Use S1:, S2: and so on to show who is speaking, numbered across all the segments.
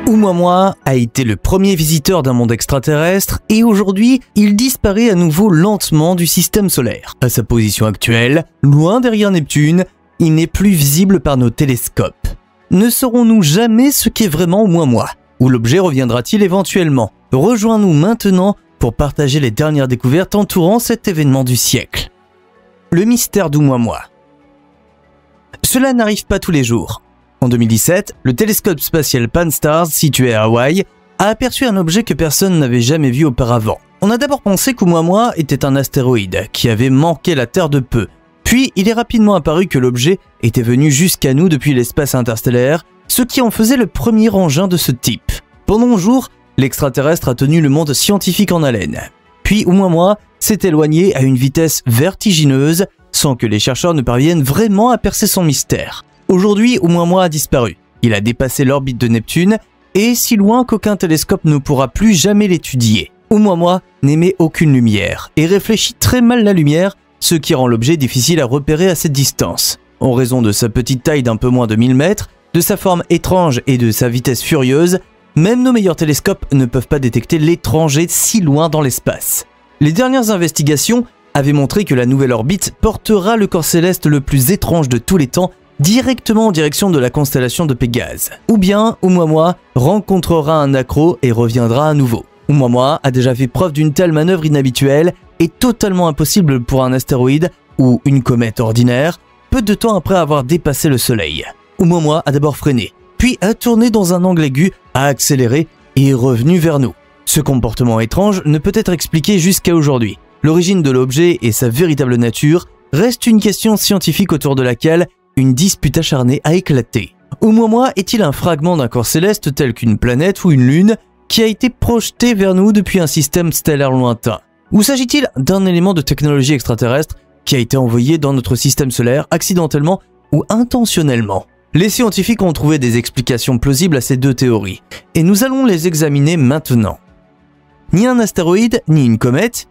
S1: Oumuamua a été le premier visiteur d'un monde extraterrestre et aujourd'hui, il disparaît à nouveau lentement du système solaire. À sa position actuelle, loin derrière Neptune, il n'est plus visible par nos télescopes. Ne saurons-nous jamais ce qu'est vraiment Oumuamua? Ou l'objet reviendra-t-il éventuellement? Rejoins-nous maintenant pour partager les dernières découvertes entourant cet événement du siècle. Le mystère d'Oumuamua. Cela n'arrive pas tous les jours. En 2017, le télescope spatial Pan-STARRS, situé à Hawaï, a aperçu un objet que personne n'avait jamais vu auparavant. On a d'abord pensé qu'Oumuamua était un astéroïde qui avait manqué la Terre de peu. Puis, il est rapidement apparu que l'objet était venu jusqu'à nous depuis l'espace interstellaire, ce qui en faisait le premier engin de ce type. Pendant un jour, l'extraterrestre a tenu le monde scientifique en haleine. Puis Oumuamua s'est éloigné à une vitesse vertigineuse, sans que les chercheurs ne parviennent vraiment à percer son mystère. Aujourd'hui, Oumuamua a disparu. Il a dépassé l'orbite de Neptune et si loin qu'aucun télescope ne pourra plus jamais l'étudier. Oumuamua n'émet aucune lumière et réfléchit très mal la lumière, ce qui rend l'objet difficile à repérer à cette distance. En raison de sa petite taille d'un peu moins de 1000 mètres, de sa forme étrange et de sa vitesse furieuse, même nos meilleurs télescopes ne peuvent pas détecter l'étranger si loin dans l'espace. Les dernières investigations avaient montré que la nouvelle orbite portera le corps céleste le plus étrange de tous les temps directement en direction de la constellation de Pégase. Ou bien Oumuamua rencontrera un accro et reviendra à nouveau. Oumuamua a déjà fait preuve d'une telle manœuvre inhabituelle et totalement impossible pour un astéroïde ou une comète ordinaire, peu de temps après avoir dépassé le Soleil. Oumuamua a d'abord freiné, puis a tourné dans un angle aigu, a accéléré et est revenu vers nous. Ce comportement étrange ne peut être expliqué jusqu'à aujourd'hui. L'origine de l'objet et sa véritable nature reste une question scientifique autour de laquelle une dispute acharnée a éclaté. Oumuamua est-il un fragment d'un corps céleste tel qu'une planète ou une lune qui a été projeté vers nous depuis un système stellaire lointain? Ou s'agit-il d'un élément de technologie extraterrestre qui a été envoyé dans notre système solaire accidentellement ou intentionnellement? Les scientifiques ont trouvé des explications plausibles à ces deux théories, et nous allons les examiner maintenant. Ni un astéroïde, ni une comète.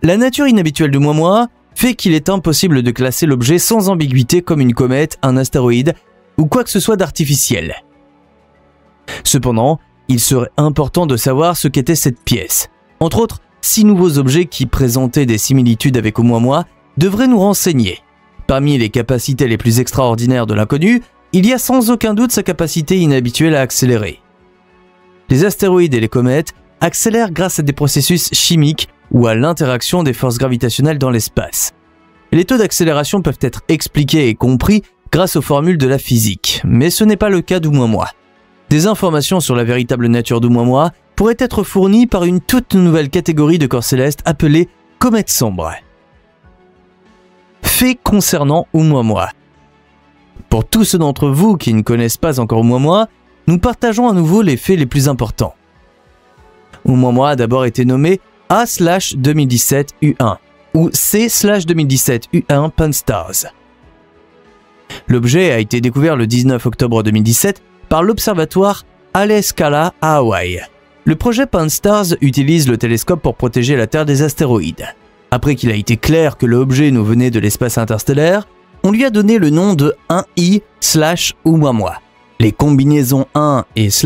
S1: La nature inhabituelle d'Oumuamua fait qu'il est impossible de classer l'objet sans ambiguïté comme une comète, un astéroïde ou quoi que ce soit d'artificiel. Cependant, il serait important de savoir ce qu'était cette pièce. Entre autres, 6 nouveaux objets qui présentaient des similitudes avec Oumuamua devraient nous renseigner. Parmi les capacités les plus extraordinaires de l'inconnu, il y a sans aucun doute sa capacité inhabituelle à accélérer. Les astéroïdes et les comètes accélèrent grâce à des processus chimiques ou à l'interaction des forces gravitationnelles dans l'espace. Les taux d'accélération peuvent être expliqués et compris grâce aux formules de la physique, mais ce n'est pas le cas d'Oumuamua. Des informations sur la véritable nature d'Oumuamua pourraient être fournies par une toute nouvelle catégorie de corps célestes appelée comète sombre. Faits concernant Oumuamua. Pour tous ceux d'entre vous qui ne connaissent pas encore Oumuamua, nous partageons à nouveau les faits les plus importants. Oumuamua a d'abord été nommé A/2017-U1 ou C/2017-U1 Pan-STARRS. L'objet a été découvert le 19 octobre 2017 par l'observatoire Alaskala à Hawaï. Le projet Pan-STARRS utilise le télescope pour protéger la Terre des astéroïdes. Après qu'il a été clair que l'objet nous venait de l'espace interstellaire, on lui a donné le nom de 1I/Oumuamua. Les combinaisons 1 et /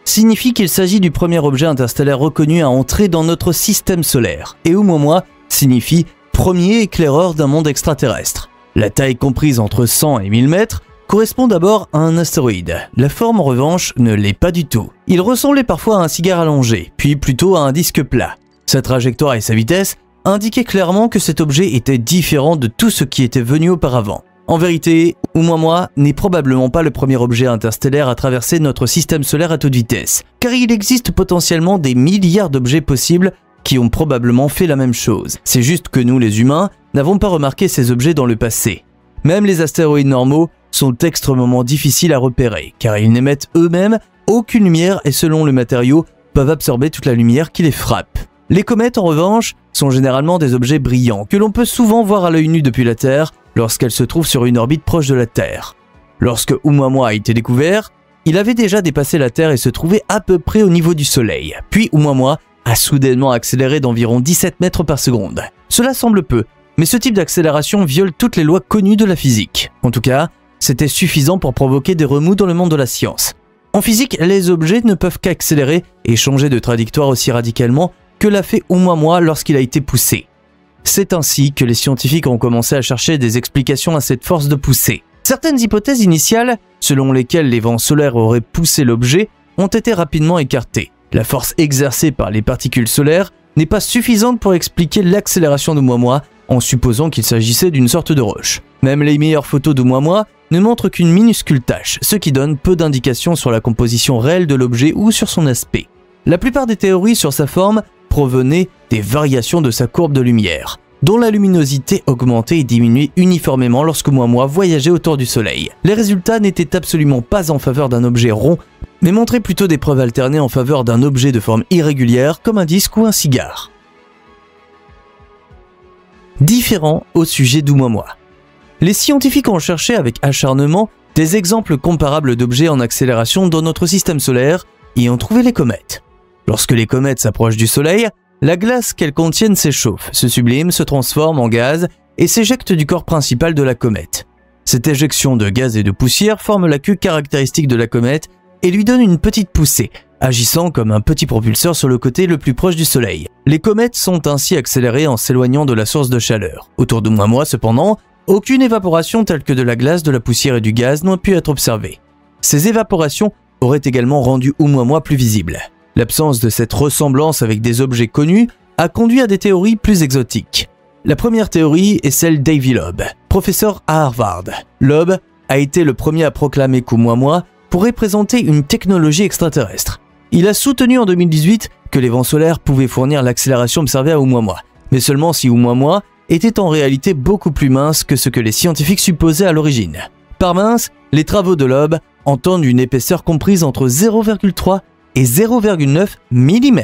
S1: signifie qu'il s'agit du premier objet interstellaire reconnu à entrer dans notre système solaire, et Oumuamua signifie premier éclaireur d'un monde extraterrestre. La taille comprise entre 100 et 1000 mètres correspond d'abord à un astéroïde. La forme en revanche ne l'est pas du tout. Il ressemblait parfois à un cigare allongé, puis plutôt à un disque plat. Sa trajectoire et sa vitesse indiquaient clairement que cet objet était différent de tout ce qui était venu auparavant. En vérité, Oumuamua n'est probablement pas le premier objet interstellaire à traverser notre système solaire à toute vitesse, car il existe potentiellement des milliards d'objets possibles qui ont probablement fait la même chose. C'est juste que nous, les humains, n'avons pas remarqué ces objets dans le passé. Même les astéroïdes normaux sont extrêmement difficiles à repérer, car ils n'émettent eux-mêmes aucune lumière et selon le matériau, peuvent absorber toute la lumière qui les frappe. Les comètes, en revanche, sont généralement des objets brillants que l'on peut souvent voir à l'œil nu depuis la Terre lorsqu'elle se trouve sur une orbite proche de la Terre. Lorsque Oumuamua a été découvert, il avait déjà dépassé la Terre et se trouvait à peu près au niveau du Soleil. Puis Oumuamua a soudainement accéléré d'environ 17 mètres par seconde. Cela semble peu, mais ce type d'accélération viole toutes les lois connues de la physique. En tout cas, c'était suffisant pour provoquer des remous dans le monde de la science. En physique, les objets ne peuvent qu'accélérer et changer de trajectoire aussi radicalement que l'a fait Oumuamua lorsqu'il a été poussé. C'est ainsi que les scientifiques ont commencé à chercher des explications à cette force de poussée. Certaines hypothèses initiales, selon lesquelles les vents solaires auraient poussé l'objet, ont été rapidement écartées. La force exercée par les particules solaires n'est pas suffisante pour expliquer l'accélération d'Oumuamua, en supposant qu'il s'agissait d'une sorte de roche. Même les meilleures photos d'Oumuamua ne montrent qu'une minuscule tache, ce qui donne peu d'indications sur la composition réelle de l'objet ou sur son aspect. La plupart des théories sur sa forme provenaient des variations de sa courbe de lumière, dont la luminosité augmentait et diminuait uniformément lorsque Oumuamua voyageait autour du Soleil. Les résultats n'étaient absolument pas en faveur d'un objet rond, mais montraient plutôt des preuves alternées en faveur d'un objet de forme irrégulière comme un disque ou un cigare. Différent au sujet d'Oumuamua. Les scientifiques ont cherché avec acharnement des exemples comparables d'objets en accélération dans notre système solaire et ont trouvé les comètes. Lorsque les comètes s'approchent du Soleil, la glace qu'elles contiennent s'échauffe, se sublime, se transforme en gaz et s'éjecte du corps principal de la comète. Cette éjection de gaz et de poussière forme la queue caractéristique de la comète et lui donne une petite poussée, agissant comme un petit propulseur sur le côté le plus proche du Soleil. Les comètes sont ainsi accélérées en s'éloignant de la source de chaleur. Autour d'Oumuamua, cependant, aucune évaporation telle que de la glace, de la poussière et du gaz n'a pu être observée. Ces évaporations auraient également rendu Oumuamua plus visible. L'absence de cette ressemblance avec des objets connus a conduit à des théories plus exotiques. La première théorie est celle d'Avi Loeb, professeur à Harvard. Loeb a été le premier à proclamer qu'Oumuamua pourrait présenter une technologie extraterrestre. Il a soutenu en 2018 que les vents solaires pouvaient fournir l'accélération observée à Oumuamua, mais seulement si Oumuamua était en réalité beaucoup plus mince que ce que les scientifiques supposaient à l'origine. Par mince, les travaux de Loeb entendent une épaisseur comprise entre 0,3 et 0,9 mm.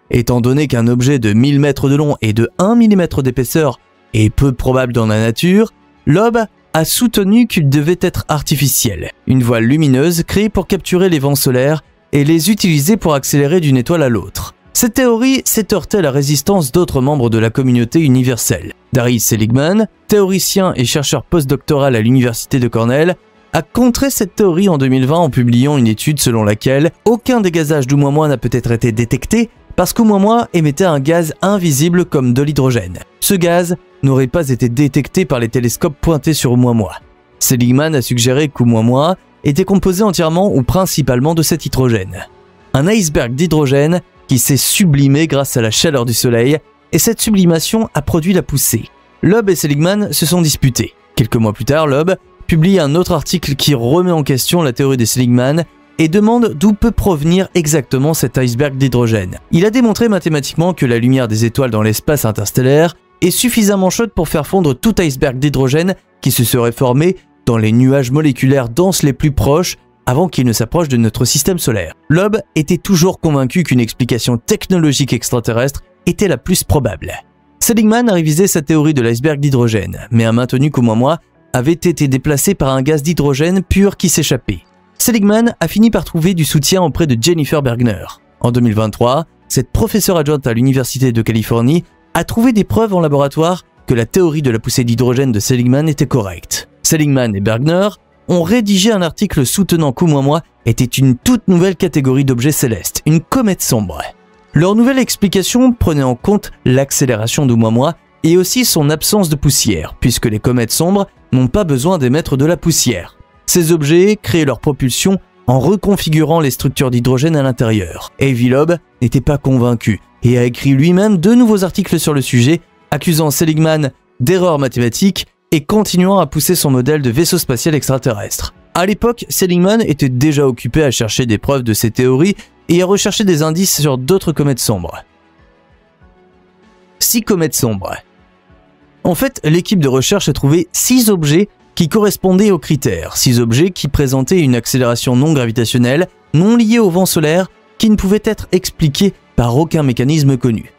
S1: Étant donné qu'un objet de 1000 mètres de long et de 1 mm d'épaisseur est peu probable dans la nature, Loeb a soutenu qu'il devait être artificiel, une voile lumineuse créée pour capturer les vents solaires et les utiliser pour accélérer d'une étoile à l'autre. Cette théorie s'est heurtée à la résistance d'autres membres de la communauté universelle. Darius Seligman, théoricien et chercheur postdoctoral à l'université de Cornell, a contré cette théorie en 2020 en publiant une étude selon laquelle aucun dégazage d'Oumuamua n'a peut-être été détecté parce qu'Oumuamua émettait un gaz invisible comme de l'hydrogène. Ce gaz n'aurait pas été détecté par les télescopes pointés sur Oumuamua. Seligman a suggéré qu'Oumuamua était composé entièrement ou principalement de cet hydrogène. Un iceberg d'hydrogène qui s'est sublimé grâce à la chaleur du soleil, et cette sublimation a produit la poussée. Loeb et Seligman se sont disputés. Quelques mois plus tard, Loeb publie un autre article qui remet en question la théorie de Seligman et demande d'où peut provenir exactement cet iceberg d'hydrogène. Il a démontré mathématiquement que la lumière des étoiles dans l'espace interstellaire est suffisamment chaude pour faire fondre tout iceberg d'hydrogène qui se serait formé dans les nuages moléculaires denses les plus proches avant qu'il ne s'approche de notre système solaire. Loeb était toujours convaincu qu'une explication technologique extraterrestre était la plus probable. Seligman a révisé sa théorie de l'iceberg d'hydrogène, mais a maintenu qu'Oumuamua avait été déplacé par un gaz d'hydrogène pur qui s'échappait. Seligman a fini par trouver du soutien auprès de Jennifer Bergner. En 2023, cette professeure adjointe à l'Université de Californie a trouvé des preuves en laboratoire que la théorie de la poussée d'hydrogène de Seligman était correcte. Seligman et Bergner ont rédigé un article soutenant qu'Oumuamua était une toute nouvelle catégorie d'objets célestes, une comète sombre. Leur nouvelle explication prenait en compte l'accélération d'Oumuamua et aussi son absence de poussière, puisque les comètes sombres n'ont pas besoin d'émettre de la poussière. Ces objets créent leur propulsion en reconfigurant les structures d'hydrogène à l'intérieur. Avi Loeb n'était pas convaincu et a écrit lui-même 2 nouveaux articles sur le sujet, accusant Seligman d'erreurs mathématiques et continuant à pousser son modèle de vaisseau spatial extraterrestre. À l'époque, Seligman était déjà occupé à chercher des preuves de ces théories et à rechercher des indices sur d'autres comètes sombres. 6 comètes sombres. En fait, l'équipe de recherche a trouvé 6 objets qui correspondaient aux critères, 6 objets qui présentaient une accélération non gravitationnelle, non liée au vent solaire, qui ne pouvaient être expliqués par aucun mécanisme connu.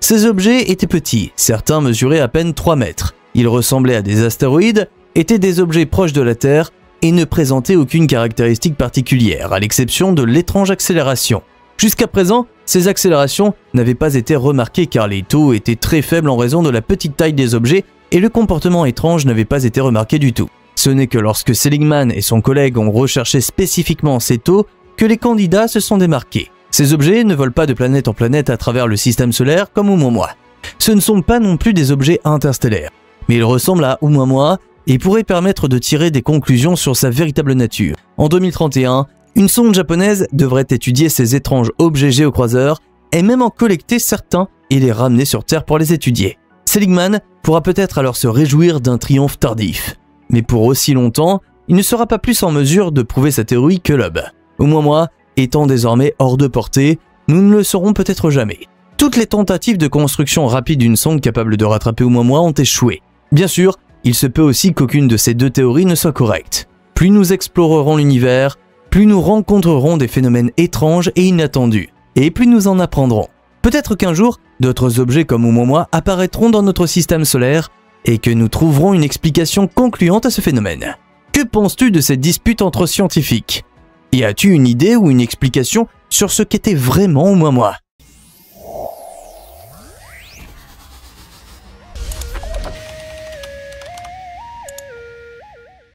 S1: Ces objets étaient petits, certains mesuraient à peine 3 mètres. Ils ressemblaient à des astéroïdes, étaient des objets proches de la Terre et ne présentaient aucune caractéristique particulière, à l'exception de l'étrange accélération. Jusqu'à présent, ces accélérations n'avaient pas été remarquées car les taux étaient très faibles en raison de la petite taille des objets et le comportement étrange n'avait pas été remarqué du tout. Ce n'est que lorsque Seligman et son collègue ont recherché spécifiquement ces taux que les candidats se sont démarqués. Ces objets ne volent pas de planète en planète à travers le système solaire comme Oumuamua. Ce ne sont pas non plus des objets interstellaires, mais ils ressemblent à Oumuamua et pourraient permettre de tirer des conclusions sur sa véritable nature. En 2031, une sonde japonaise devrait étudier ces étranges objets géocroiseurs et même en collecter certains et les ramener sur Terre pour les étudier. Seligman pourra peut-être alors se réjouir d'un triomphe tardif. Mais pour aussi longtemps, il ne sera pas plus en mesure de prouver sa théorie que Loeb. Oumuamua étant désormais hors de portée, nous ne le saurons peut-être jamais. Toutes les tentatives de construction rapide d'une sonde capable de rattraper Oumuamua ont échoué. Bien sûr, il se peut aussi qu'aucune de ces deux théories ne soit correcte. Plus nous explorerons l'univers, plus nous rencontrerons des phénomènes étranges et inattendus, et plus nous en apprendrons. Peut-être qu'un jour, d'autres objets comme Oumuamua apparaîtront dans notre système solaire et que nous trouverons une explication concluante à ce phénomène. Que penses-tu de cette dispute entre scientifiques? Et as-tu une idée ou une explication sur ce qu'était vraiment Oumuamua?